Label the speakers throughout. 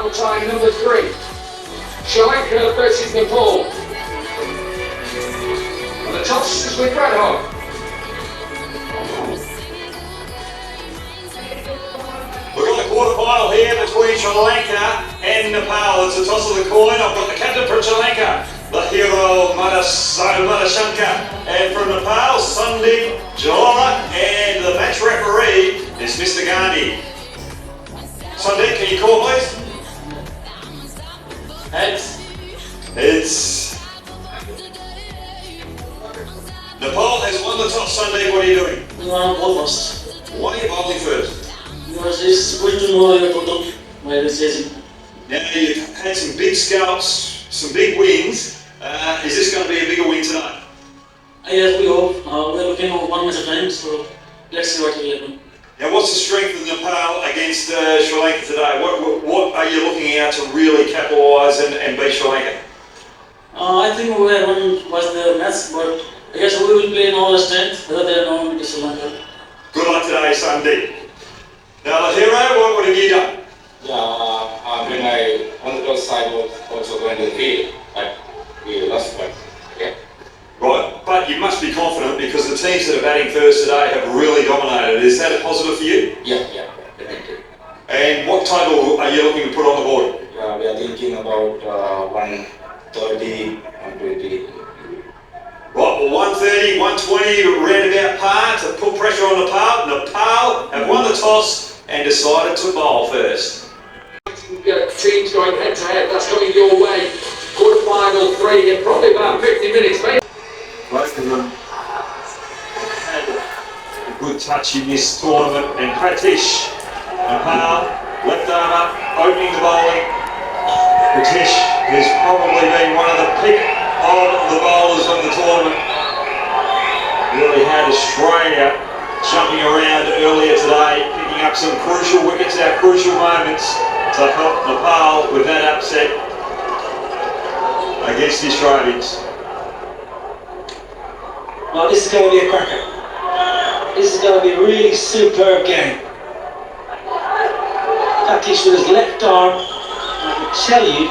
Speaker 1: quarterfinal tie number 3. Sri Lanka versus Nepal. And the toss is with Red Hot.
Speaker 2: We've got the quarterfinal here between Sri Lanka and Nepal. It's a toss of the coin. I've got the captain from Sri Lanka, the hero Madashankar, and from Nepal, Sandeep Jalora, and the match referee is Mr. Gandhi. Sandeep, can you call please? It's Nepal has won the toss. Sandeep, what are you doing?
Speaker 3: Bowl first.
Speaker 2: Why are you bowling first?
Speaker 3: Because it's going to know your total by the season.
Speaker 2: Now you've had some big scalps, some big wins. Is this going to be a bigger win tonight?
Speaker 3: Yes, we hope. We're looking at 1 match at a time, so let's see what will happen.
Speaker 2: Now, what's the strength of Nepal against Sri Lanka today? What are you looking at to really capitalise and beat Sri Lanka?
Speaker 3: I think we had one was the match, but I guess we will play in all the strength rather than on Sri Lanka.
Speaker 2: Good luck today, Sandeep. Now, the hero, what have you done?
Speaker 4: When I on the close side was also going to the field, but we lost one. Okay.
Speaker 2: Right, but you must be confident because the teams that are batting first today have really dominated. Is that a positive for you?
Speaker 4: Yeah, definitely.
Speaker 2: And what total are you looking to put on the board?
Speaker 4: We are thinking about 130, 120.
Speaker 2: Right, well 130, 120, roundabout par to put pressure on Nepal. Nepal have won the toss and decided to bowl first.
Speaker 1: Teams going head to head, that's coming your way. Quarterfinal 3 in probably about 50 minutes, mate.
Speaker 2: Both of them had a good touch in this tournament, and Pratish Nepal, left arm up, opening the bowling. Pratish has probably been one of the pick of the bowlers of the tournament. Really had Australia jumping around earlier today, picking up some crucial wickets at crucial moments to help Nepal with that upset against the Australians.
Speaker 5: Well, this is going to be a cracker. This is going to be a really superb game. Pratish with his left arm, I can tell you,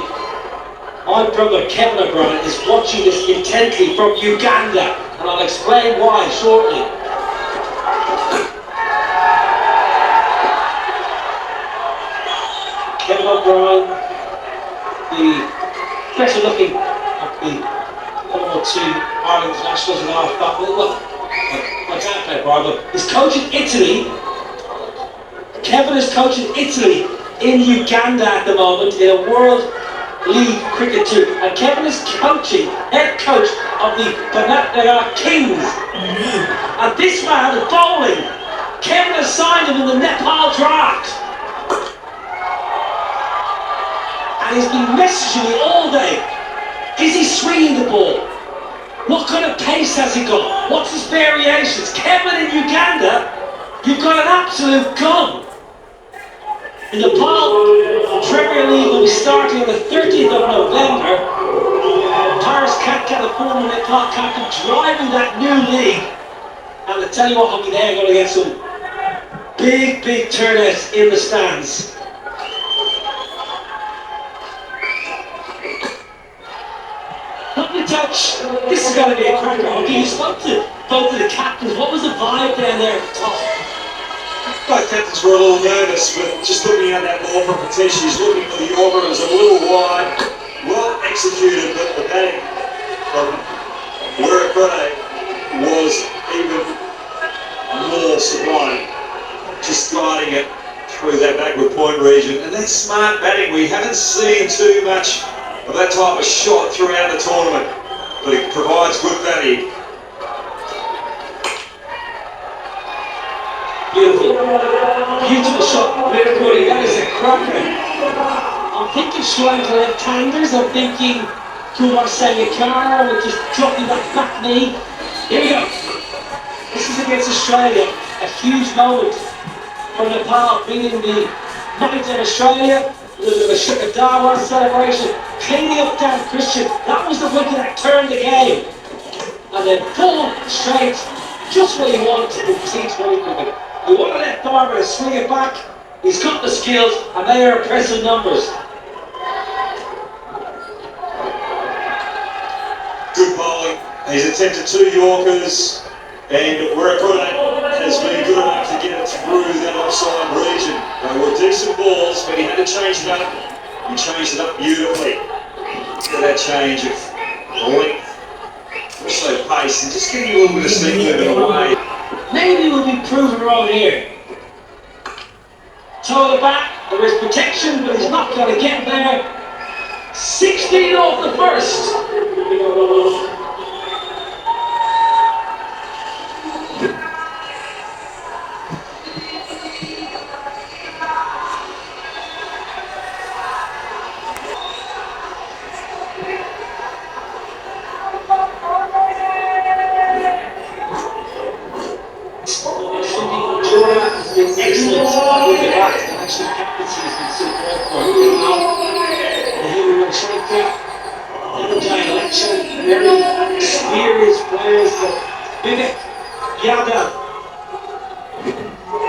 Speaker 5: my brother Kevin O'Brien is watching this intently from Uganda, and I'll explain why shortly. Kevin O'Brien, the better looking of the former 2 Ireland internationals and half back. Well, I can't play Brian, but he's coaching Italy. Kevin is coaching Italy in Uganda at the moment in a World League Cricket Tour. And Kevin is coaching, head coach of the Banatnagar Kings. And this man is bowling. Kevin has signed him in the Nepal draft. And he's been messaging me all day. Is he swinging the ball? What kind of pace has he got? What's his variations? Kevin in Uganda, you've got an absolute gun. The Nepal Premier League will be starting on the 30th of November. Paris California Nepal captain driving that new league. And I tell you what, I'll be there going to get some big turnouts in the stands. Touch. This is going to be a cracker. Okay, you spoke to both of the captains. What was the vibe down there at the top?
Speaker 2: Both captains were a little nervous with just looking at that ball from Pratish. He's looking for the order. It was a little wide, well executed, but the batting from Werrikradhe was even more sublime. Just gliding it through that backward point region. And that's smart batting. We haven't seen too much of that type of shot throughout the tournament, but it provides good value.
Speaker 5: Beautiful shot, Werrikradhe. That is a cracker. I'm thinking Sri Lanka left-handers. I'm thinking Kumar Sangakkara with just dropping that back knee. Here we go. This is against Australia. A huge moment for Nepal, beating the night in Australia. A little bit of a Shukadawa celebration, cleaning up Dan Christian. That was the wicket that turned the game. And then pull straight, just what he wanted to proceed very quickly. You want to let Barber swing it back. He's got the skills, and they are impressive numbers.
Speaker 2: He's attempted 2 Yorkers, and Warakota has been good enough to get it through that offside region. They were decent balls, but he had to change it up. He changed it up beautifully. Look at that change of length, also pace, and just getting a little bit of steam moving away.
Speaker 5: Maybe we'll be proven wrong here. Toe of the back, there is protection, but he's not going to get there. 16 off the first. Excellent with the back, and actually captaincy has been superb for him. And here we were Lanka, giant election, very experienced players, but Vivek Yadav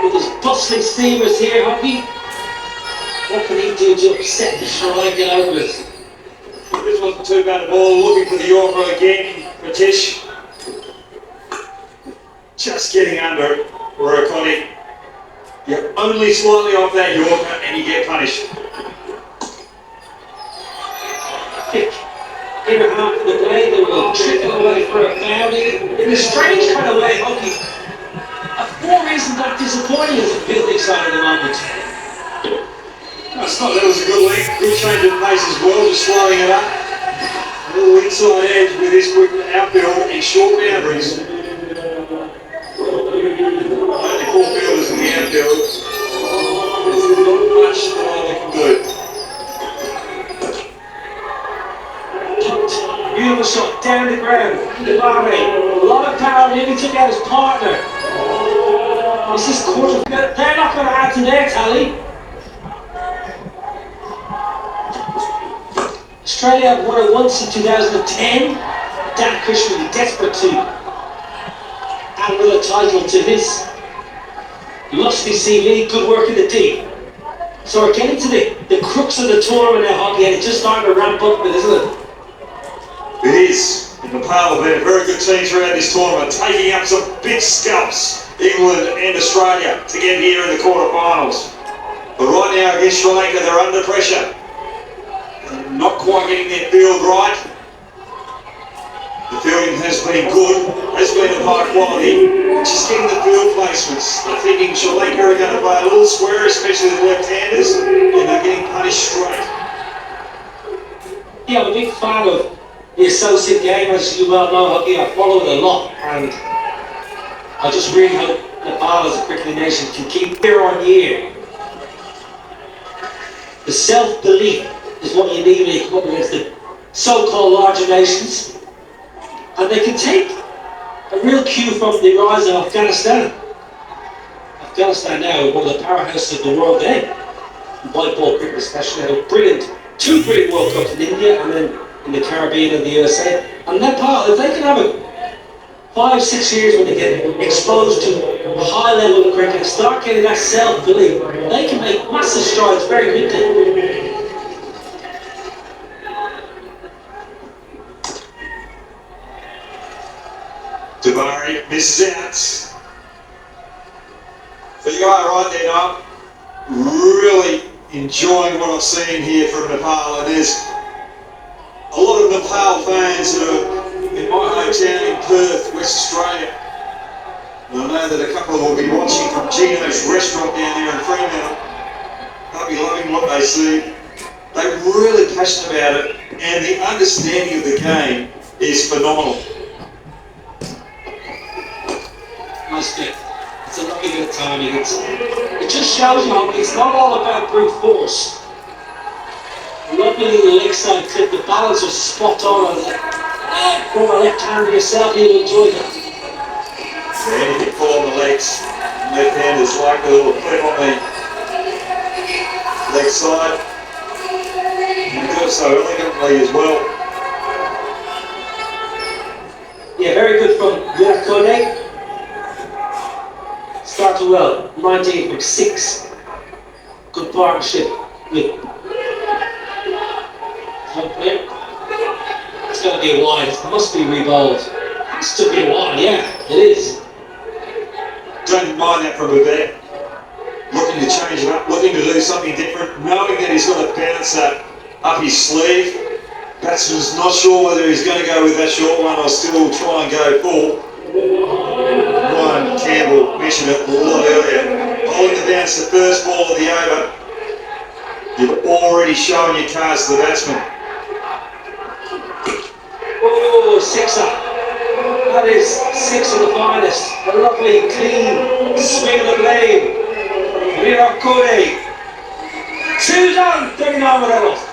Speaker 5: with his bustling steamers here, Hockey. What can he do to upset the Sri Lankan overs?
Speaker 2: This wasn't too bad a ball, looking for the Yorker again, Pratish. Just getting under Warakota. You're only slightly off that Yorker and you get punished.
Speaker 5: Thick inner half of the play, they will trickle away for a boundary. In a strange kind of way, Hockey. For reasons not disappointing as a building side at the moment.
Speaker 2: That was a good length, good change of pace as well, just slowing it up. A little inside edge with this quick outfield and short boundaries. Only 4 fielders in the outfield. There's not much that they can do.
Speaker 5: Beautiful shot down the ground. Devare, a lot of power, nearly took out his partner. This is quarterfinal. They're not going to add to their tally. Australia have won it once in 2010. Dan Cushman desperate to add another title to his lusty CV. Good work in the deep. So we're getting to the crux of the tournament now, Hockey, and it's just starting to ramp up, isn't it?
Speaker 2: It is. Nepal have been a very good team throughout this tournament, taking up some big scalps, England and Australia, to get here in the quarterfinals. But right now against Sri Lanka, they're under pressure. Not quite getting their field right. The fielding has been good, has been of high quality. Just getting the field placements. They're thinking Sri Lanka are going to play a little square, especially the left-handers, and they're getting punished straight.
Speaker 5: Yeah, I'm a big fan of the associate game, as you well know, Hockey. I follow it a lot, and I just really hope Nepal as a cricket nation can keep year on year. The self-belief is what you need when you come up against the so-called larger nations. And they can take a real cue from the rise of Afghanistan. Afghanistan now, one of the powerhouses of the world game. White ball cricket especially, had a brilliant, 2 brilliant World Cups in India and then in the Caribbean and the USA. And Nepal, if they can have it 5-6 years when they get exposed to a high level of cricket, start getting that self-belief, they can make massive strides very quickly.
Speaker 2: Devare misses out. But you are right there, Noel. Really enjoying what I've seen here from Nepal. And there's a lot of Nepal fans that are in my hometown in Perth, West Australia. And I know that a couple will be watching from Gino's restaurant down there in Fremantle. They'll be loving what they see. They're really passionate about it, and the understanding of the game is phenomenal.
Speaker 5: Nice bit. It's a lovely bit of timing. It just shows you how it's not all about brute force. Lovely little leg side clip. The balance was spot on. From a left hander yourself, you'll enjoy that.
Speaker 2: Yeah, anything fall on the legs. Left handers like a little clip on the leg side. And do it so elegantly as well.
Speaker 5: Yeah, very good from Warakota. Started well, 19 from 6. Good partnership with one player. It's going to be a wide, it must be rebowled. Has to be one, yeah, it is.
Speaker 2: Don't mind that from Babette. Looking to change it up, looking to do something different, knowing that he's got to bounce that up his sleeve. Batsman's not sure whether he's going to go with that short one or still try and go full. Ryan Campbell mentioned it a lot earlier. Holding the bounce the first ball of the over. You've already shown your cards to the batsman.
Speaker 5: Oh, sixer. That is six of the finest. A lovely, clean swing of the blade. Virat Kohli. 2 down, 39 medals.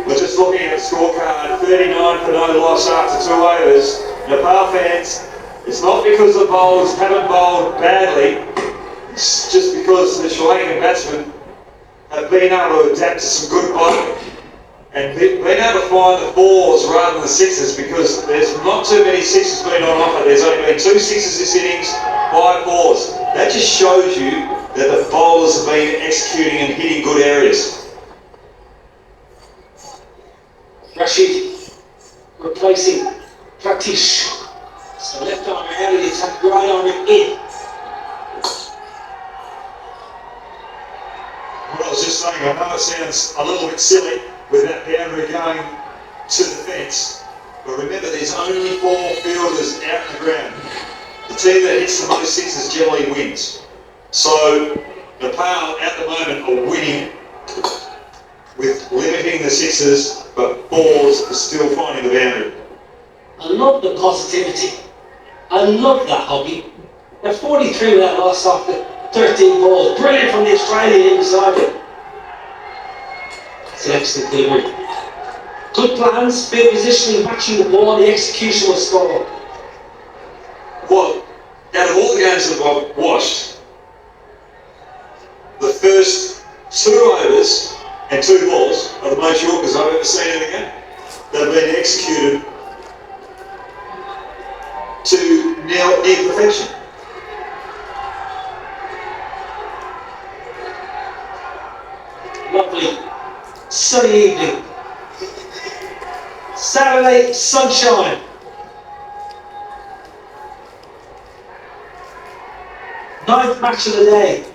Speaker 5: We're
Speaker 2: just looking at the scorecard, 39 for no loss after 2 overs. Nepal fans, it's not because the bowlers haven't bowled badly, it's just because the Sri Lankan batsmen have been able to adapt to some good bowling and been able to find the fours rather than the sixes, because there's not too many sixes been on offer. There's only been 2 sixes this innings, 5 fours. That just shows you that the bowlers have been executing and hitting good areas.
Speaker 5: Rashid replacing Pratish. So left arm out of the attack, right arm in.
Speaker 2: What I was just saying, I know it sounds a little bit silly with that boundary going to the fence, but remember there's only 4 fielders out in the ground. The team that hits the most sixes generally wins. So Nepal at the moment are winning with limiting the sixes, but fours are still finding the boundary.
Speaker 5: I love the positivity. I love that hobby. They're 43 without loss after 13 balls. Brilliant from the Australian inside it. It's an excellent delivery. Good plans, field positioning, matching the ball, the execution will score.
Speaker 2: Well, out of all the games that I've watched, the first 2 overs and 2 balls are the most Yorkers I've ever seen in a game. They've been executed to near perfection.
Speaker 5: Lovely sunny evening. Saturday sunshine. Ninth match of the day.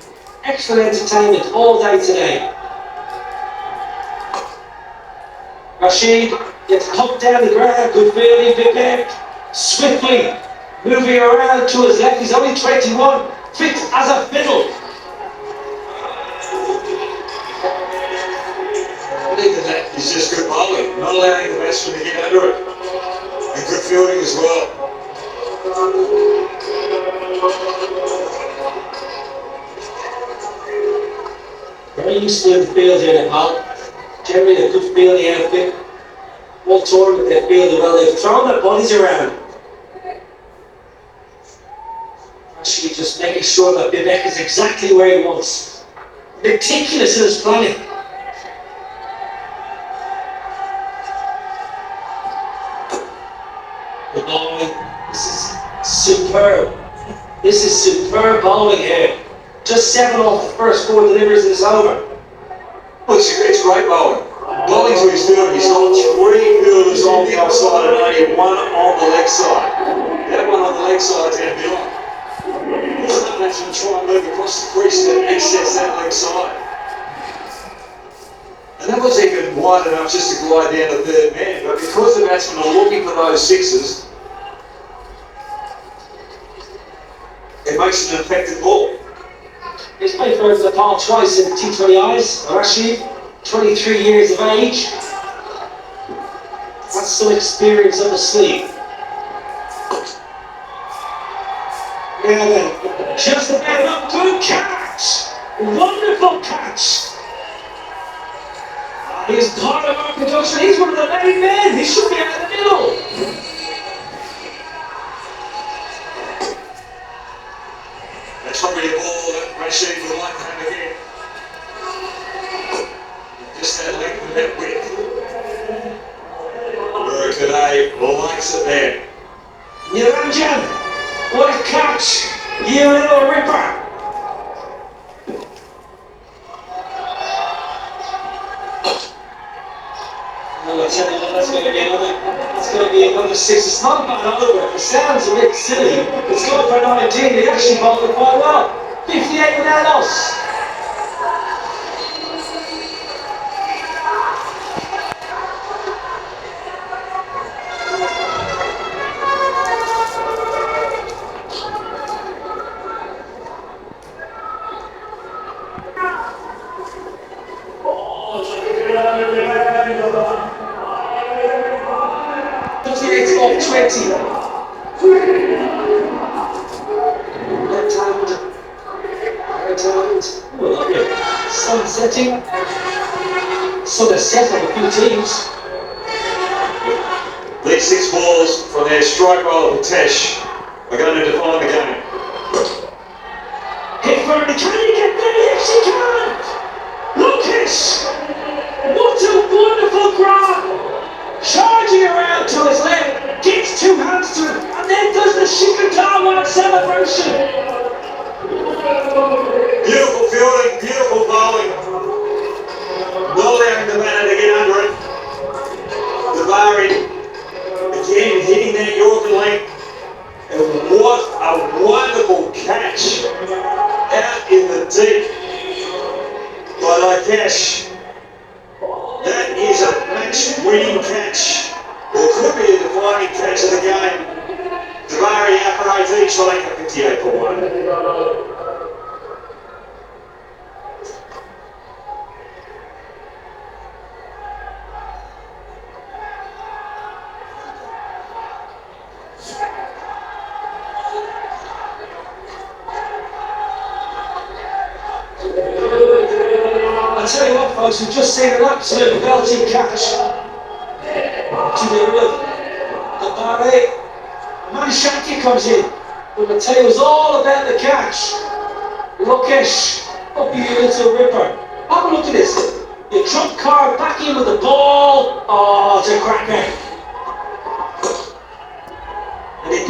Speaker 5: Excellent entertainment all day today. Rashid gets pumped down the ground, good fielding, Vivek swiftly moving around to his left. He's only 21, fit as a fiddle.
Speaker 2: I think that is just good bowling, not allowing the batsman to get under it. And good fielding as well.
Speaker 5: Very used to the field here in Nepal. Generally a good fielding outfit. All tournament they fielded well. They've thrown their bodies around. Actually just making sure that Vivek is exactly where he wants. Meticulous in his planning. The bowling, this is superb. This is superb bowling here. Just 7 off the first 4 deliveries and it's over.
Speaker 2: Well, it's great bowling. Bowling to his field, he's got 3 fielders on the outside and only 1 on the leg side. That one on the leg side is out behind. He's not batsman try and move across the crease to access that leg side. And that was even wide enough just to glide down the 3rd man, but because the batsmen are looking for those sixes, it makes it an effective ball.
Speaker 5: He's played for Nepal twice in T20Is. Rashid, 23 years of age. That's some experience on the sleeve. Yeah, then, just about a good catch. Wonderful catch. He's part of our production. He's one of the main men. He should be out in the middle.
Speaker 2: That's probably a ball that Rashid would like to have again. Just that length and that width.
Speaker 5: tell you what, that's going to be another 6. It's not bad over. It sounds a bit silly. It's going for 19. They actually bowled it quite well. 58 without loss. It's off 20. Left hand. Right hand. Oh, lovely. Sun setting. Sun has set on a few teams.
Speaker 2: These 6 balls from their strike roll of Tesh are going to define the game.
Speaker 5: Hit for the, can he get there? Yes, he can! Lucas! What a wonderful grab! Charging around to his left, gets 2 hands to it, and then does the Shikatawa celebration.
Speaker 2: Beautiful fielding, beautiful bowling. Not allowing the batter to get under it. Davari again hitting that Yorker length. And what a wonderful catch out in the deep by Lanka. That is a match-winning catch. It could be a defining catch of the game. Davari out for 18, Sri Lanka 58 for 1.
Speaker 5: I tell you what, folks, we've just seen an absolute belting catch to the roof. The Barre, Manishanti comes in, but I tell you, it was all about the catch. Lokesh, up you little ripper. Have a look at this. Your trump card back in with the ball. Oh, it's a cracker. And he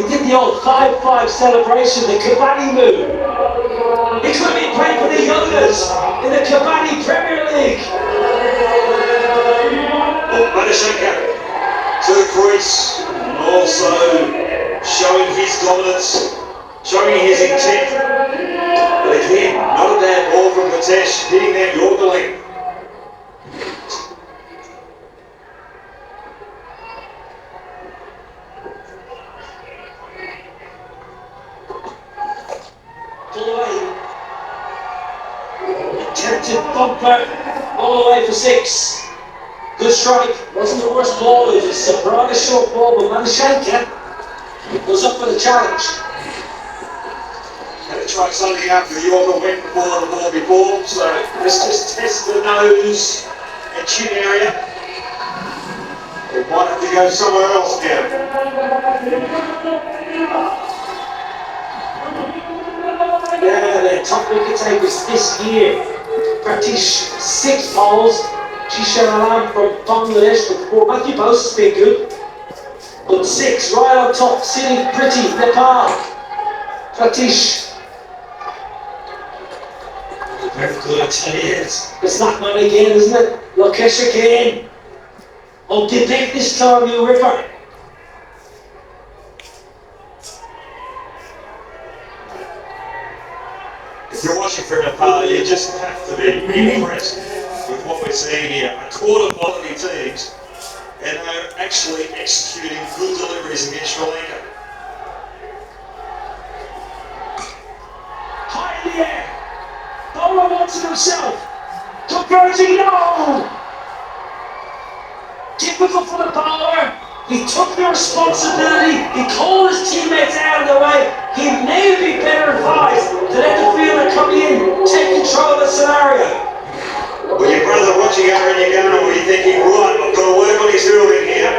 Speaker 5: did the old 5-5 celebration, the Kabaddi move. He could be playing for the Youngers in the Kabaddi Premier League.
Speaker 2: Manishanka to the crease, also showing his dominance, showing his intent. But again, not a bad ball from Gatesh, hitting that Yorker length.
Speaker 5: Attempted bumper all the way for 6. Good strike. Wasn't the worst ball. It was a surprise short ball, but Manishanka was up for the challenge.
Speaker 2: Had to try something out for the Yorker, went before the ball before, so let's just test the nose and chin area. We might have to go somewhere else now.
Speaker 5: Yeah, the top wicket takers this year. Pratish 6 bowls. Jishan Alam from Bangladesh with 4. Matthew Bose has been good. But 6 right on top, sitting pretty, Nepal. Pratish. Very good, I tell you. It's that man again, isn't it? Lokesh again. Oh, debate this time, you ripper.
Speaker 2: If you're watching from Nepal, you just have to be impressed with what we're seeing here. A quarter quality teams, and they're actually executing good deliveries against Sri Lanka.
Speaker 5: High in the air. Bowler wants it himself. Converting, no! Typical for the bowler. He took the responsibility. He called his teammates out of the way. He may be better advised to let the fielder come in, take control of the scenario.
Speaker 2: Well, your brother watching over in your gun, or were you thinking, right, I've got to work on his fielding here.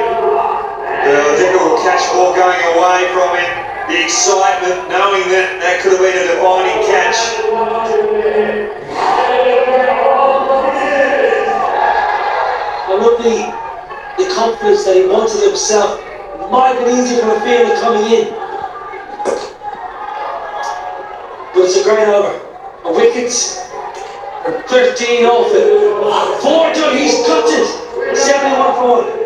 Speaker 2: The difficult catch ball going away from him. The excitement, knowing that that could have been a defining catch.
Speaker 5: I love the confidence that he wanted himself. It might have been easier for the fielder coming in. But it's a great over. A wicket, 13 off it. 4 done, he's gutted. 71 for 1.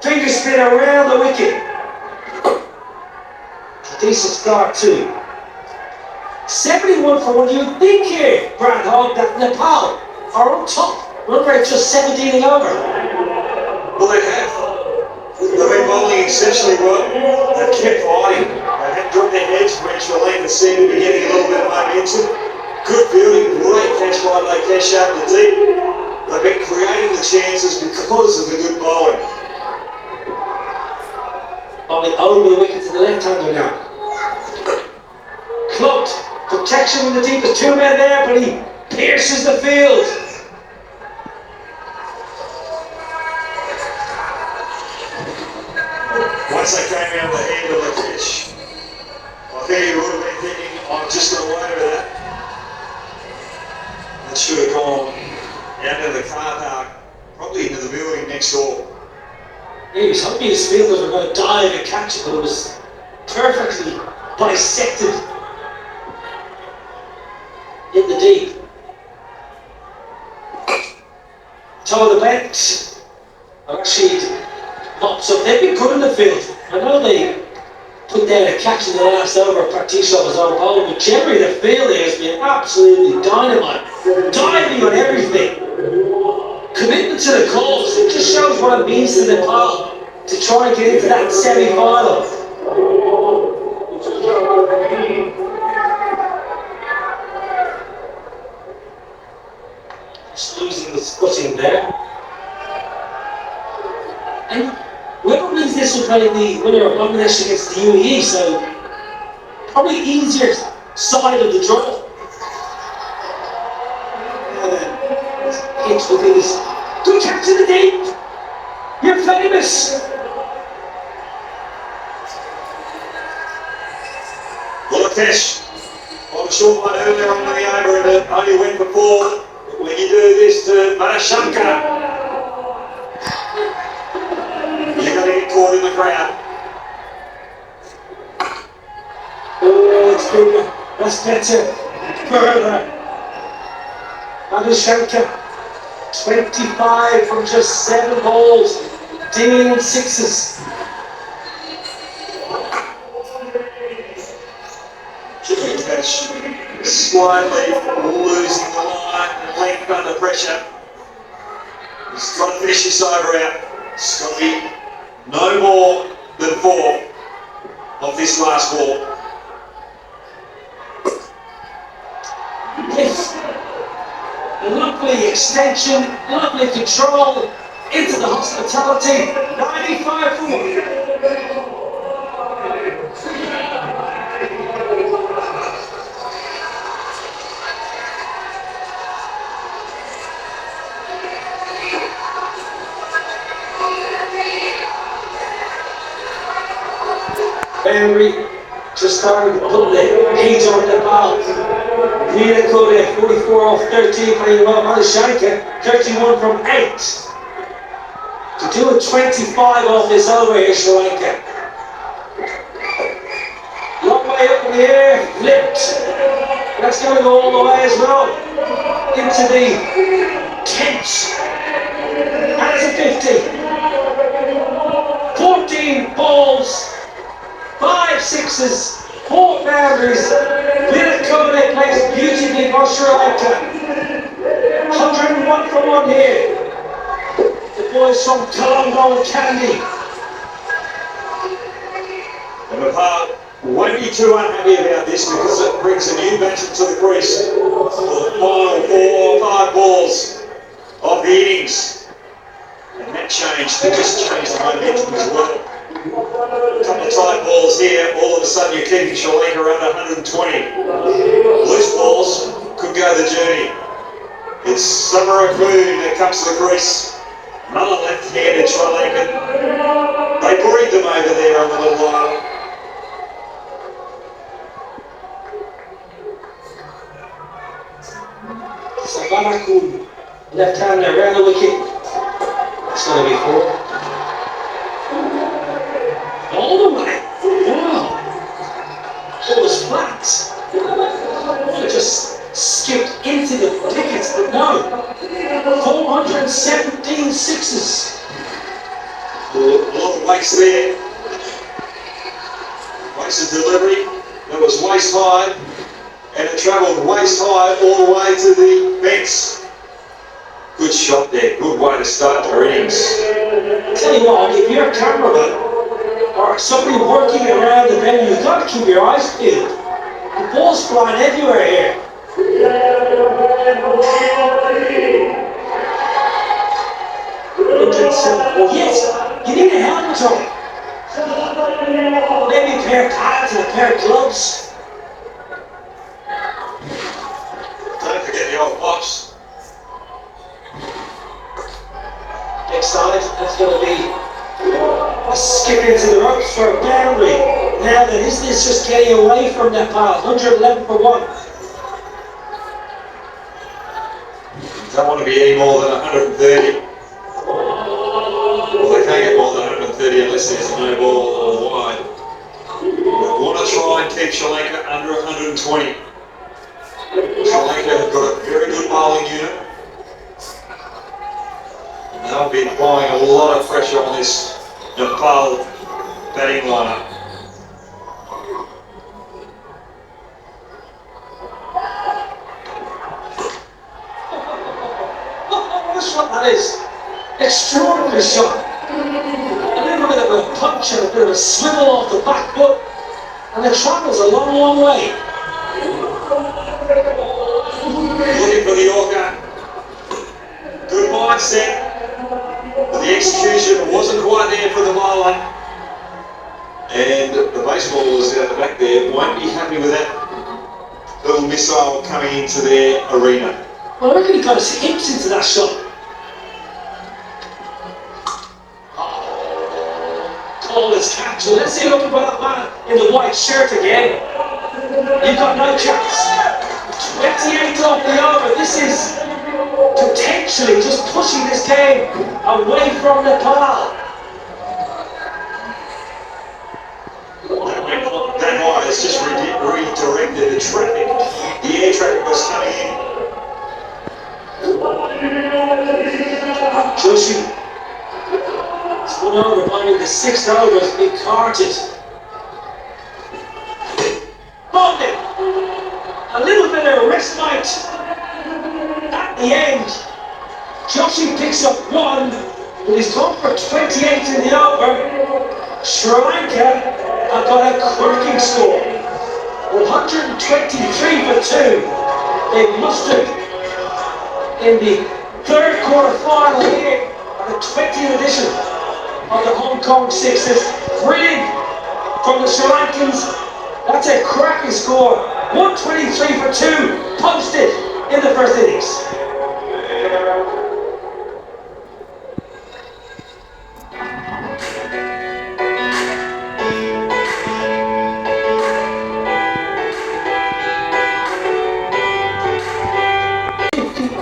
Speaker 5: Finger spin around the wicket. Decent start too. 71 for 1. You would think here, Brad Hogg, that Nepal are on top. Run rate just 17 and over.
Speaker 2: Well, they have. They've been bowling exceptionally well. They've kept fighting. They haven't dropped their heads when Sri Lanka seemed to be getting a little bit of momentum. Good fielding, great catch by Lanka out in the deep. They've been creating the chances because of the good bowling.
Speaker 5: Bowling over the wicket to the left-hander now. Clubbed. Protection in the deep. There's two men there, but he pierces the field.
Speaker 2: Once they came out the end of the pitch, I think he would have been thinking, I'm just going to wait over that. That should have gone out into the car park, probably into the building next door.
Speaker 5: He was hoping his fielders were going to dive and catch it, but it was perfectly bisected in the deep. Toe of the bench. I've actually mops up. They've been good in the field. I know they put down a catch in the last over, practice off his own ball, but generally the fielding has been absolutely dynamite. Diving on everything. Commitment to the cause. It just shows what it means to Nepal to try and get into that semi-final. Just losing the footing there. And whoever wins this will play the winner of Bangladesh against the UAE, so probably easier side of the draw. And then hits with his good catch in the deep. You're famous.
Speaker 2: Lakesh, I was short one earlier on the over and it only went for 4. But when you do this to Madashankar, you're going to get caught in the crowd.
Speaker 5: Oh, it's bigger. That's better. Further. Madhushankar, 25 from just 7 balls. Dealing with 6s.
Speaker 2: Lakesh slightly losing the line and length under pressure. He's got to finish this over out. It's got to be no more than 4 of this last ball.
Speaker 5: Yes. Lovely extension, lovely control into the hospitality. 95 for 1. Henry just started to put the heat on the ball. Vina Koda, 44 off 13, playing well. Madhushankar, 31 from 8. To do a 25 off this over here, Sri Lanka. Long way up in the air, flipped. That's going to go all the way as well. Into the 10s. And it's a 50. 14 balls. 5 6s, 4 boundaries. Vina Koda plays beautifully for Sri Lanka. 101 for 1 here. The boys from Colombo Candy.
Speaker 2: And Nepal won't be too unhappy about this because it brings a new batsman to the crease for the final 4 or 5 balls of the innings. And that changed, it just changed the momentum as well. A couple of tight balls here, all of a sudden you're keeping Sri Lanka under 120. Loose balls could go the journey. It's Samarakun that comes to the crease. Another left-handed Sri Lankan. They breed them over there on the little island.
Speaker 5: Samarakun, left-hander, around the wicket. It's going to be 4. All the way. Wow. It was flat. 117 sixes.
Speaker 2: A lot of waste there. Wasted delivery. That was waist high. And it travelled waist high all the way to the fence. Good shot there. Good way to start their innings.
Speaker 5: Tell you what, if you're a cameraman or somebody working around the venue, you've got to keep your eyes peeled. The ball's flying everywhere here. Yes, you need a helmet on. Maybe a pair of pads and a pair of gloves.
Speaker 2: Don't forget the old box.
Speaker 5: Next side, that's going to be a skip into the ropes for a boundary. Now then, is this just getting away from Nepal? 111 for 1.
Speaker 2: Don't want to be any more than 130. Well, they can't get more than 130 unless there's a no ball or wide. But want to try and keep Sri Lanka under 120. Sri Lanka have got a very good bowling unit. And they'll be applying a lot of pressure on this Nepal batting lineup.
Speaker 5: What a shot that is! Extraordinary shot! A little bit of a punch and a bit of a swivel off the back foot, and it travels a long, long way.
Speaker 2: Looking for the Yorker. Good mindset. But the execution wasn't quite there for the bowler. And the baseballers out the back there won't be happy with that little missile coming into their arena.
Speaker 5: Well, I reckon he got his hips into that shot. Call his catch. So let's see a look at that man in the white shirt again. You've got no chance. 28 off the over. This is potentially just pushing this game away from Nepal.
Speaker 2: That high has just redirected the traffic. The air traffic was coming in.
Speaker 5: Joshi. It's 1 over, finding the 6th over has been carted. Bombed it. A little bit of respite at the end. Joshi picks up 1, but he's gone for 28 in the over. Sri Lanka have got a cracking score. 123 for 2. They've mustered in the third quarter-final here of the 20th edition of the Hong Kong Sixes. Brilliant from the Sri Lankans. That's a cracking score. 123 for 2 posted in the first innings.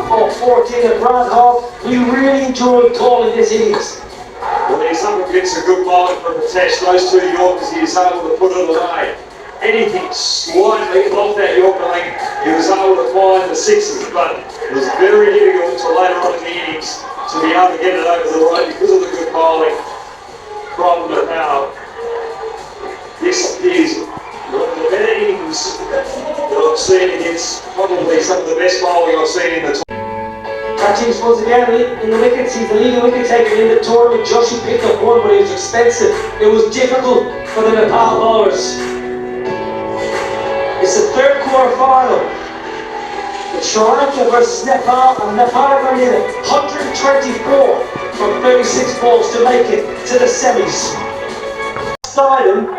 Speaker 5: Ball 14 at Brandhall. We really enjoyed calling this innings.
Speaker 2: Well, he's up against a good bowling from Pritesh. Those two Yorkers, he was able to put it away. Anything slightly off that Yorker length, he was able to find the sixes, but it was very difficult until later on in the innings to be able to get it over the road because of the good bowling from Nepal. This is one of the better innings that I've seen against probably some of the best bowling I've seen in the tournament.
Speaker 5: Teams once again in the wickets. He's the leading wicket taker in the tournament. Joshi picked up 1, but it was expensive. It was difficult for the Nepal bowlers. It's the third quarter final. It's Sri Lanka versus Nepal, and Nepal are going to need 124 from 36 balls to make it to the semis. Beside him,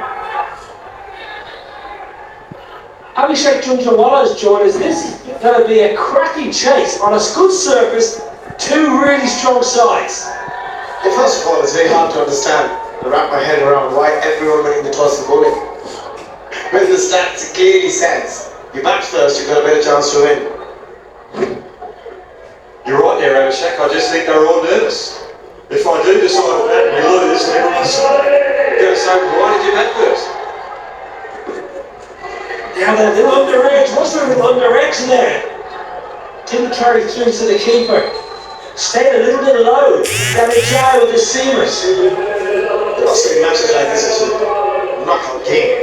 Speaker 5: Abhishek Junjawala has joined us. This is going to be a cracking chase on a good surface, 2 really strong sides.
Speaker 6: First of all, it's very hard to understand, to wrap my head around why everyone winning the toss is bowling. When the stats clearly says, you bat first, you've got a better chance to win.
Speaker 2: You're right there, Abhishek. I just think they're all nervous. If I do decide to bat and we lose, everyone's going to say, why did you bat first?
Speaker 5: Now they're a little underage. Was there a little underage there? Didn't carry through to the keeper. stayed a little bit low. Got a jar with the seamers.
Speaker 6: Also in matches like this, it's a knockout game.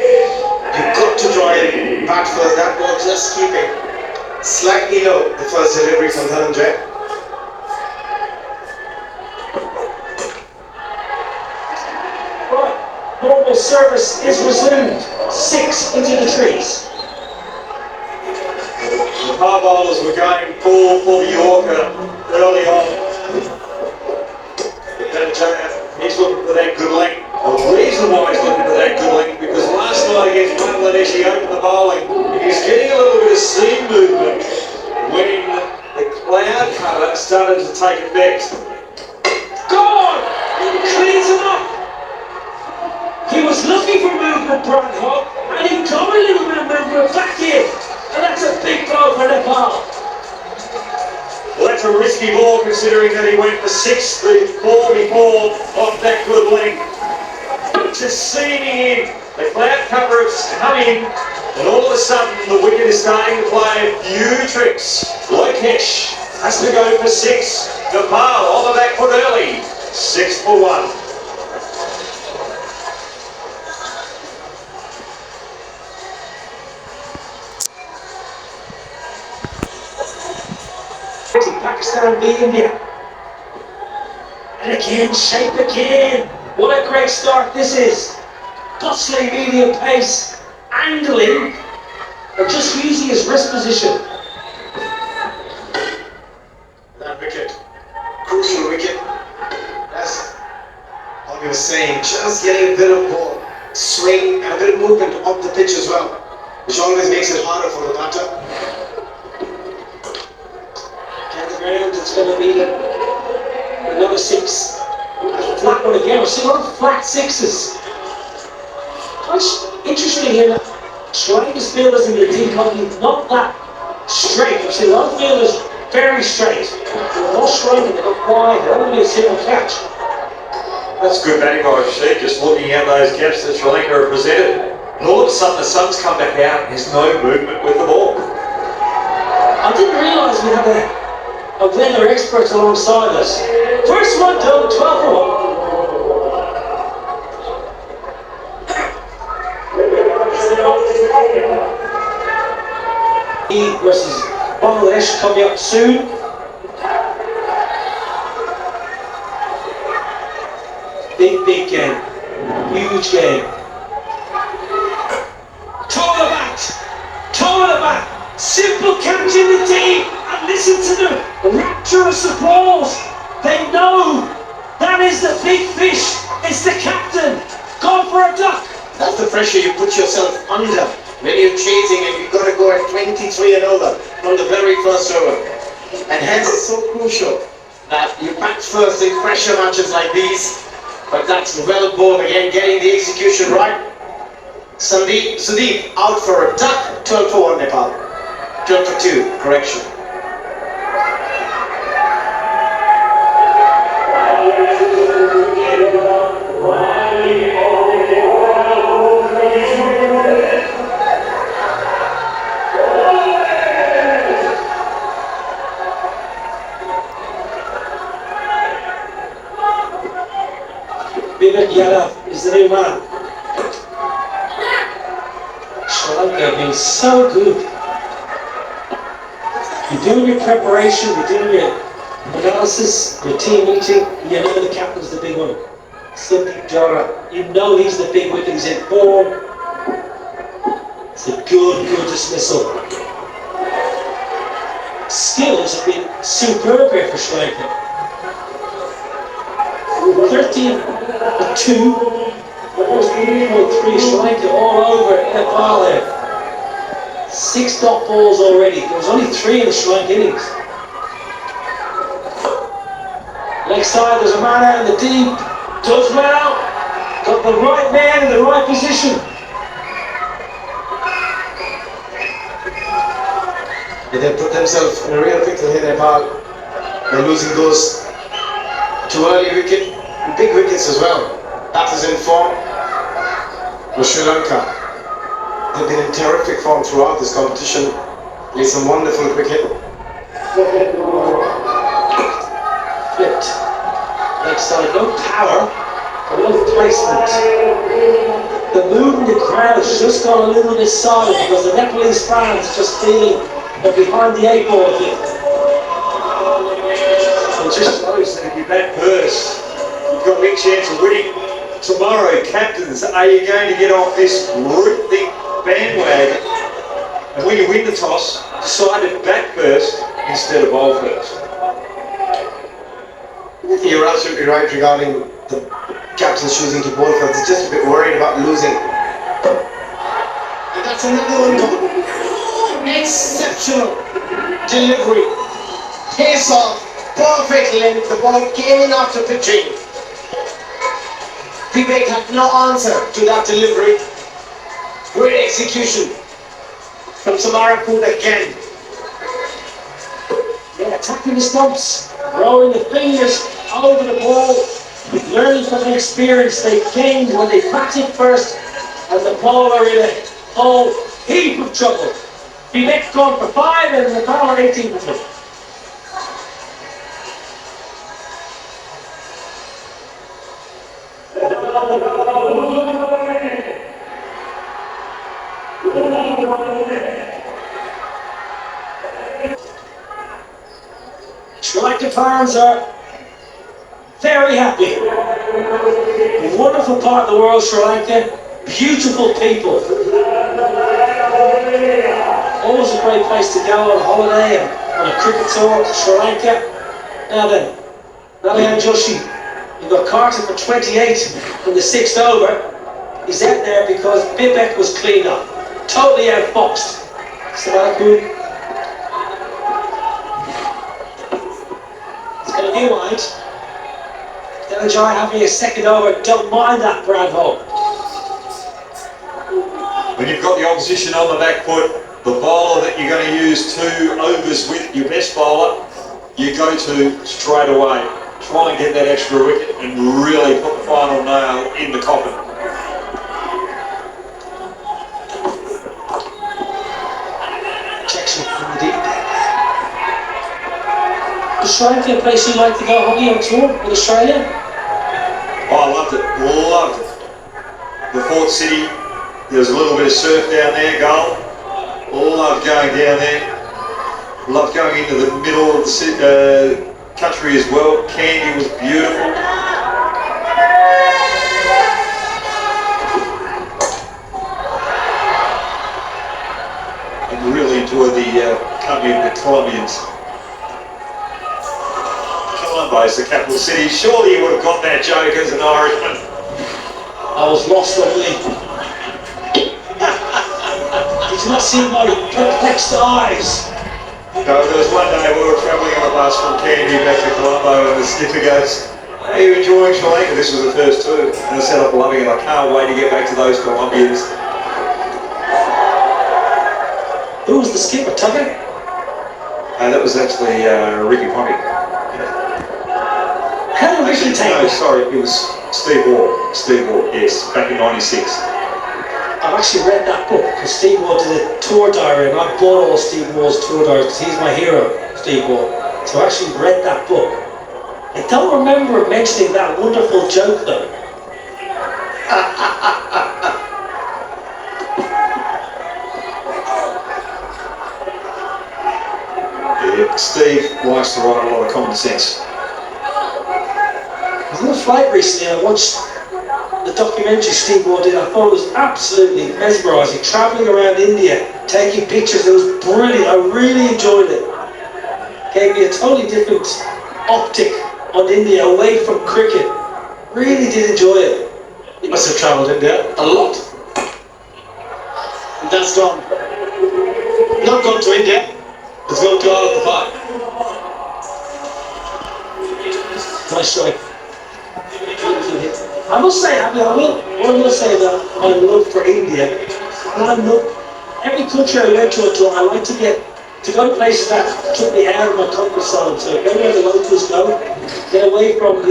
Speaker 6: You've got to try and bat first. That ball just keeping slightly low. The first delivery from Dhananjay.
Speaker 5: Right, normal service is resumed. 6 into the trees.
Speaker 2: The power bowlers were going full for the Yorker early on. He's looking for that good length. The reason why he's looking for that good length because last night against Bangladesh he opened the bowling. He's getting a little bit of seam movement when the cloud cover started to take effect.
Speaker 5: Gone! Cleans him up! He was looking for movement, Bradhawk, and he got a little bit of movement back in. And that's a big blow for Nepal.
Speaker 2: Well, that's a risky ball considering that he went for 6 the ball before off that good length. Just seaming in. The cloud cover has come in, and all of a sudden the wicket is starting to play a few tricks. Lokesh has to go for 6. Nepal on the back foot early. 6 for 1.
Speaker 5: Pakistan beat India. And again, shape again. What a great start this is. Bustling medium pace, angling, or just using his wrist position.
Speaker 6: That wicket, crucial wicket. That's what we were saying. Just getting a bit of ball, swing, and a bit of movement up the pitch as well, which always makes it harder for the batter.
Speaker 5: It's going to be another 6. Flat one again. We've seen a lot of flat 6s. What's interesting here, Sri Lanka's fielders in the deep hockey, not that straight. We've seen a lot of fielders very straight. They're more straight and they go wide. They're only a single catch.
Speaker 2: That's good batting by Rashid, just looking at those gaps that Sri Lanka have presented. And all of a sudden the sun's come back out, there's no movement with the ball.
Speaker 5: I didn't realise we had a weather experts alongside us. First one done, 12 for 1. Versus Bangladesh coming up soon. Big game. Huge game. Toe of the bat. Toe of the bat. Simple catch in the team. And listen to the rapturous applause. They know that is the big fish. It's the captain. Gone for a duck.
Speaker 6: That's the pressure you put yourself under when you're chasing and you've got to go at 23 and over from the very first over. And hence it's so crucial that you bat first in pressure matches like these. But that's well bowled again, getting the execution right. Sudeep out for a duck, 12 for 1 Nepal. 12 for 2, correction.
Speaker 5: Vivek Yadav is the new man. Sri Lanka have been so good. You're doing your preparation, you're doing your analysis, your team meeting, you know the captain's the big one. Sandeep Jara, you know he's the big wicket, he's in form. It's a good dismissal. Skills have been superb here for Sri Lanka. 13 2, almost 3 Sri Lanka all over Nepal there. 6 dot balls already. There was only 3 in the Sri Lanka innings. Leg side, there's a man out in the deep. Does well. Got the right man in the right position.
Speaker 6: They put themselves in a real pickle here, Nepal. They're losing those 2 early wickets, big wickets as well. That is in form for Sri Lanka. They've been in terrific form throughout this competition. Played some wonderful cricket.
Speaker 5: Nepali side. No power, but no placement. The mood in the crowd has just gone a little bit silent because the Nepalese fans are just feeling they're behind the 8 ball here.
Speaker 2: It just shows that if you bat first, you've got a big chance of winning. Tomorrow, captains, are you going to get off this ruthless bandwagon? And when you win the toss, decide to bat first instead of bowl first.
Speaker 6: You're absolutely right regarding the captains choosing to bowl first. They're just a bit worried about losing. And that's another one gone. Exceptional delivery. Pace off. Perfect length. The ball came in after pitching. Vivek had no answer to that delivery. Great execution from Samarapoot again.
Speaker 5: Yeah, attacking the stumps, rolling the fingers over the ball, learning from the experience they gained when they batted first, and the bowler in a whole heap of trouble. Vivek gone for 5 and the bowler 18 for 2. Sri Lanka fans are very happy. A wonderful part of the world, Sri Lanka. Beautiful people. Always a great place to go on holiday and on a cricket tour, Sri Lanka. Now then, Narayan Joshi, you've got Carter for 28 in the 6th over. He's out there because Vivek was cleaned up. Totally outfoxed. Samarapoot. And if you mind, they'll enjoy having a second over. Don't mind that, Bradford.
Speaker 2: When you've got the opposition on the back foot, the bowler that you're going to use 2 overs with, your best bowler, you go to straight away. Try and get that extra wicket and really put the final nail in the coffin.
Speaker 5: Jackson from the deep. Australia, a place you'd like to go hockey on tour with Australia?
Speaker 2: Oh, I loved it. Loved it. The Fort City, there was a little bit of surf down there, goal. Loved going down there. Loved going into the middle of the country as well. Candy was beautiful. And really enjoyed the company of the Colombians. Colombo is the capital city. Surely you would have got that joke as an Irishman.
Speaker 5: I was lost on me. Did you not see my perplexed eyes?
Speaker 2: No, there was one day we were travelling on a bus from Candy back to Colombo and the skipper goes, "Are you enjoying Sri Lanka?" This was the first 2. And I said, "I'm loving it. I can't wait to get back to those Colombians."
Speaker 5: Who was the skipper, Tucker?
Speaker 2: And that was actually Ricky Ponting.
Speaker 5: How did Ricky take
Speaker 2: No,
Speaker 5: it?
Speaker 2: sorry, it was Steve Waugh. Steve Waugh, yes, back in '96.
Speaker 5: I've actually read that book because Steve Waugh did a tour diary and I bought all of Steve Waugh's tour diaries because he's my hero, Steve Waugh. So I actually read that book. I don't remember mentioning that wonderful joke though.
Speaker 2: Yeah, Steve likes to write a lot of common sense.
Speaker 5: I was on a flight recently and I watched the documentary Steve Waugh did. I thought it was absolutely mesmerising. Travelling around India, taking pictures, it was brilliant. I really enjoyed it. Gave me a totally different optic on India, away from cricket. Really did enjoy it.
Speaker 6: You must have travelled India a lot. And that's gone. Not gone to India, it's gone to all of the park.
Speaker 5: Nice strike. I must say, I will say that I love for India, and I love every country I went to a tour. I like to go to places that took me out of my comfort zone, so go where the locals go, get away from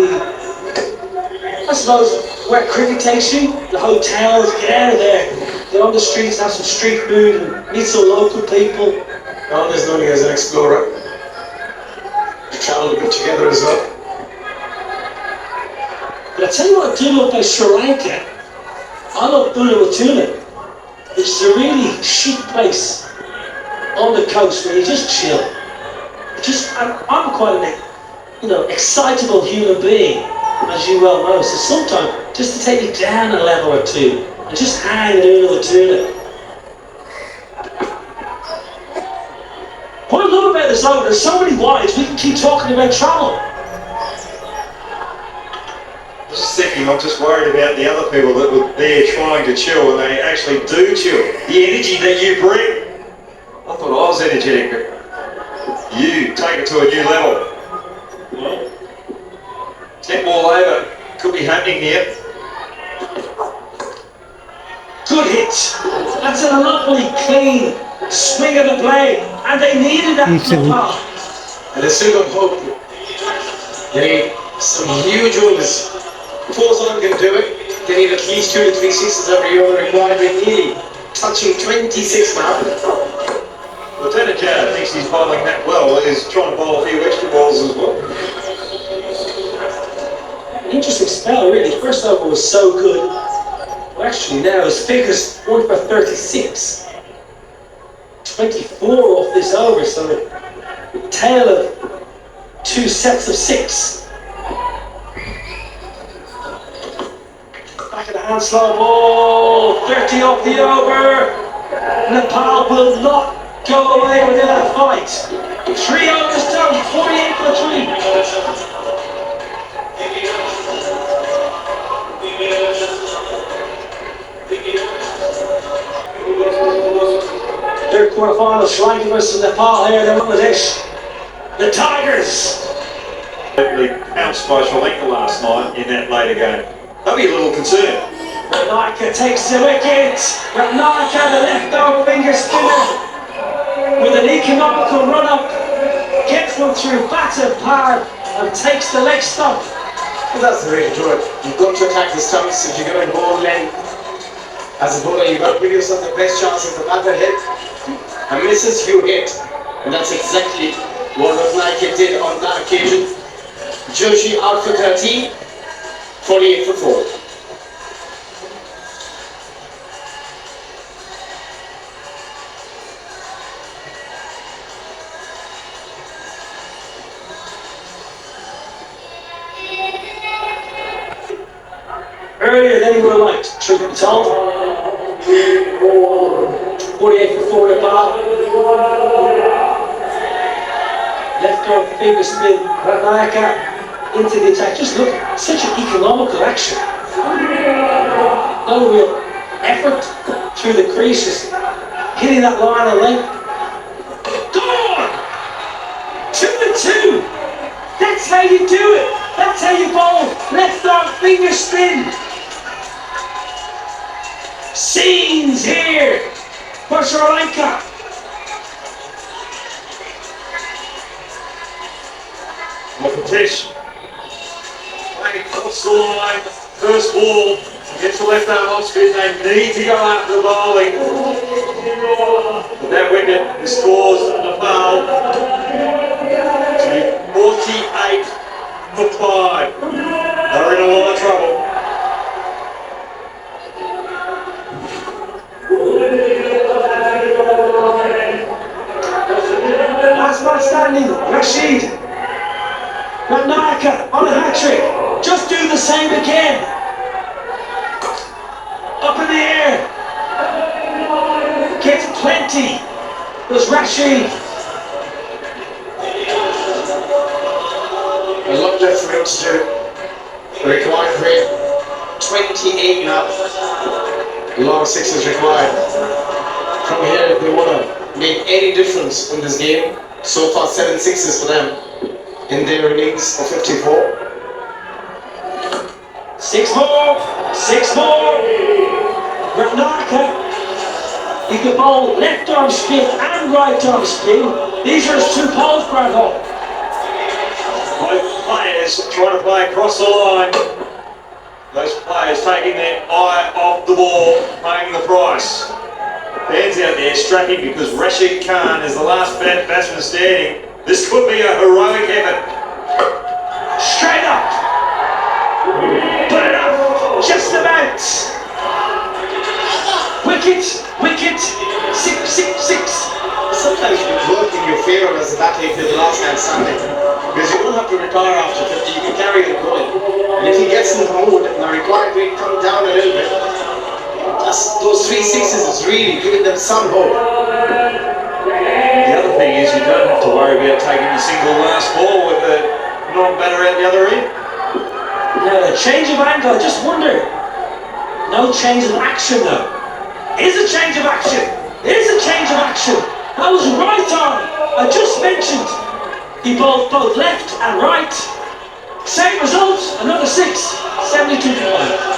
Speaker 5: I suppose, where cricket takes you, the hotels, get out of there, get on the streets, have some street food, and meet some local people.
Speaker 6: All this knowing as an explorer. We travelled a bit together as well.
Speaker 5: But I tell you what I do love about Sri Lanka, I love Uluwatuna, which is a really chic place on the coast where you just chill. I'm quite an excitable human being, as you well know. So sometimes just to take me down a level or two and just hang in Uluwatuna. What I love about this zone, there's so many wides, we can keep talking about travel.
Speaker 2: Just thinking, I'm just worried about the other people that were there trying to chill and they actually do chill. The energy that you bring. I thought I was energetic, but you take it to a new level. Well, 10 more labour could be happening here.
Speaker 5: Good hit. That's a lovely, clean swing of the blade, and they needed that Nepal.
Speaker 6: And they still got hope. They need some huge overs. Forzone can do it. They need at least 2 to 3 sixes every over required. They're nearly touching 26 now.
Speaker 2: Lieutenant Jad thinks he's bowling that well. He's trying to bowl a few extra balls as well.
Speaker 5: Interesting spell, really. First over was so good. Well, actually, now his figures 1 for 36. 24 off this over, so a tail of 2 sets of 6. Back of the hand, slow ball, 30 off the over. Nepal will not go away without a fight. 3 overs down, 48 for 3. Third quarterfinal, Sri Lanka versus Nepal here, they're Bangladesh. The Tigers!
Speaker 2: They pounced by Sri Lanka last night in that later game. They'll be a little concerned.
Speaker 5: Lanka takes the wicket. Lanka, the left-arm finger spinner, with an economical run-up, gets one through batter par and takes the leg stump.
Speaker 6: Well, that's the way to do it. You've got to attack the stumps. If you're going to bowl length, as a bowler, you've got to give yourself the best chance of the batter hit. And misses, you hit. And that's exactly what Lanka did on that occasion. Joshi out for 13, 48 for 4.
Speaker 5: Earlier than he would have liked, truth be told. 48 for 4 Nepal. Left arm finger spin, Lanka into the attack. Just look, such an economical action. No real effort through the creases. Hitting that line of length. Gone! 2 and 2. That's how you do it. That's how you bowl. Left arm finger spin. Scenes here for Sri Lanka.
Speaker 2: Tish playing across the line, first ball against the left arm off spin. They need to go after the bowling. But that wicket has caused Nepal to 48 for 5. They're in a lot of trouble.
Speaker 5: Last man standing, Rashid. Lanka on a hat-trick. Just do the same again. Up in the air. Gets plenty. There's Rashid.
Speaker 6: A lot left for him to do. Required rate 28 now. A lot of sixes required. From here, if they want to make any difference in this game, so far 7 sixes for them in their innings of 54.
Speaker 5: 6 more. 6 more. Lanka. He can bowl left arm spin and right arm spin. These are his 2 poles, Brad Hall.
Speaker 2: Both players trying to play across the line. Those players taking their eye off the ball, paying the price. Fans out there strapping because Rashid Khan is the last batsman standing. This could be a heroic effort.
Speaker 5: Straight up. out. Wicket, 6.
Speaker 6: Sometimes it can work in your favour as a batter if you're the last man standing. Because you don't have to retire after 50, you can carry it going. And if he gets in the mood and the required weight comes down a little bit, those 3 sixes is really giving them some hope.
Speaker 2: The other thing is you don't have to worry about taking a single last ball with the non-batter out the other end.
Speaker 5: Now, a change of angle, I just wonder. No change of action though. Is a change of action. Is a change of action. That was right on. I just mentioned. He bowled both left and right. Same result, another 6, 72 to 1.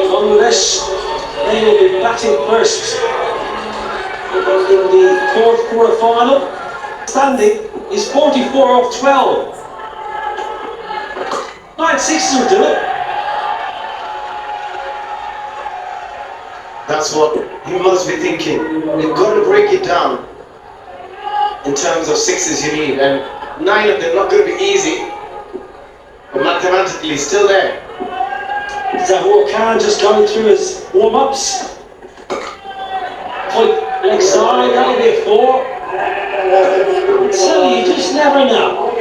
Speaker 5: Nonetheless, they will be batting first in the fourth quarter-final. Standing is 44 off 12. 9 sixes will do it.
Speaker 6: That's what you must be thinking. You've got to break it down in terms of sixes you need. And 9 of them not going to be easy, but mathematically still there.
Speaker 5: Zahor Khan just going through his warm-ups. Foot leg side, that'll be a 4. So you just never know.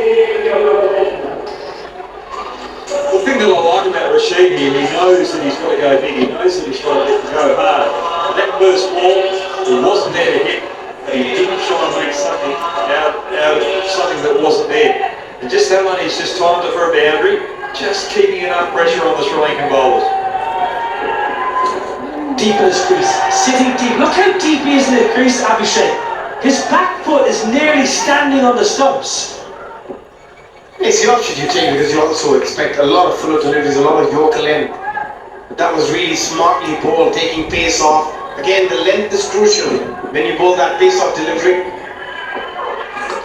Speaker 2: The thing that I like about Rashid here, he knows that he's got to go big, he knows that he's got to go hard. That first ball, he wasn't there to hit, but he didn't try and make something out of something that wasn't there. And just that one, he's just timed it for a boundary, just keeping enough pressure on the Sri Lankan bowlers.
Speaker 5: Deep in his crease, sitting deep. Look how deep he is in the crease, Abhishek. His back foot is nearly standing on the stumps.
Speaker 6: It's Yorkshire you take because you also expect a lot of fuller deliveries, a lot of Yorker length. But that was really smartly bowled, taking pace off. Again, the length is crucial when you bowl that pace off delivery.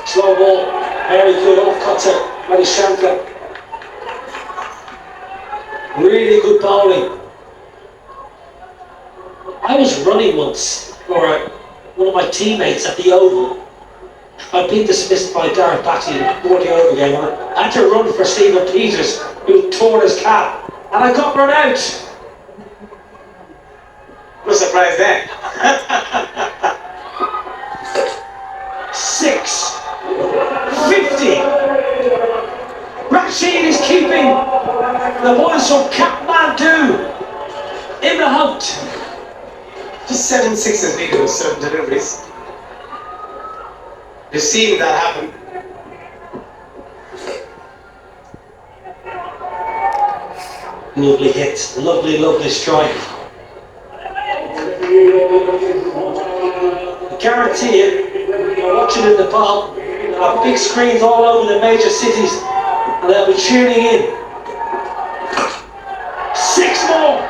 Speaker 5: Slow ball, very good off cutter by Shankar. Really good bowling. I was running once for one of my teammates at the Oval. I'd been dismissed by Gareth Batty in the 40 over game. I had to run for Stephen Peters, who tore his cap, and I got run out.
Speaker 6: No surprise there.
Speaker 5: 6, 50. Rashid is keeping the boys from Kathmandu in the hunt.
Speaker 6: Just 7 sixes needed with certain deliveries. You've seen that happen.
Speaker 5: Lovely hit, lovely strike. I guarantee you, you're watching in Nepal, there are big screens all over the major cities, and they'll be tuning in. 6 more!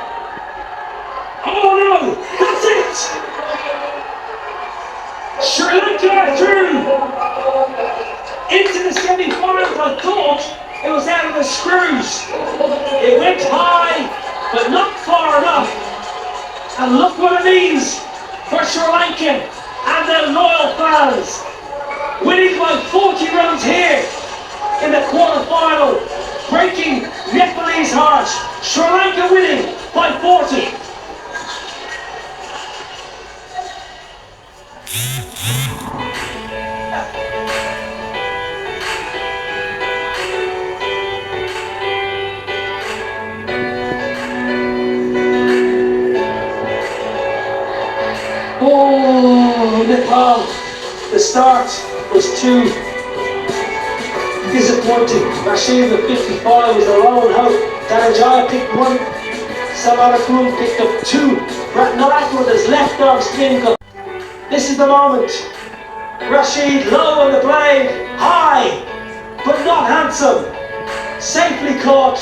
Speaker 5: Oh no! That's it! Sri Lanka are through! Into the semi-finals. I thought it was out of the screws. It went high, but not far enough. And look what it means for Sri Lanka and their loyal fans. Winning by 40 runs here in the quarter-final, breaking Nepalese hearts. Sri Lanka winning by 40. Oh, Nepal, the start was too disappointing. Rashid at 55 was the lone hope. Dhananjaya picked 1, Samarakul picked up 2. Ratnayak with his left arm spin cut. This is the moment. Rashid low on the blade, high, but not handsome. Safely caught.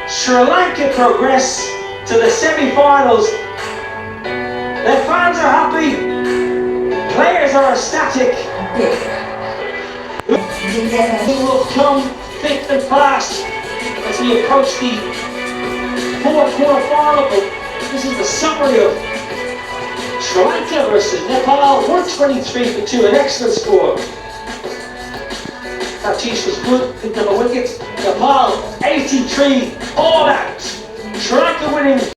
Speaker 5: Sri Lanka progress to the semi-finals. Their fans are happy, players are ecstatic. He will come thick and fast as we approach the fourth quarterfinal. This is the summary of Sri Lanka versus Nepal, 123-2, an excellent score. Baptiste was good, picked up a wicket. Nepal, 83, all out. Sri Lanka winning.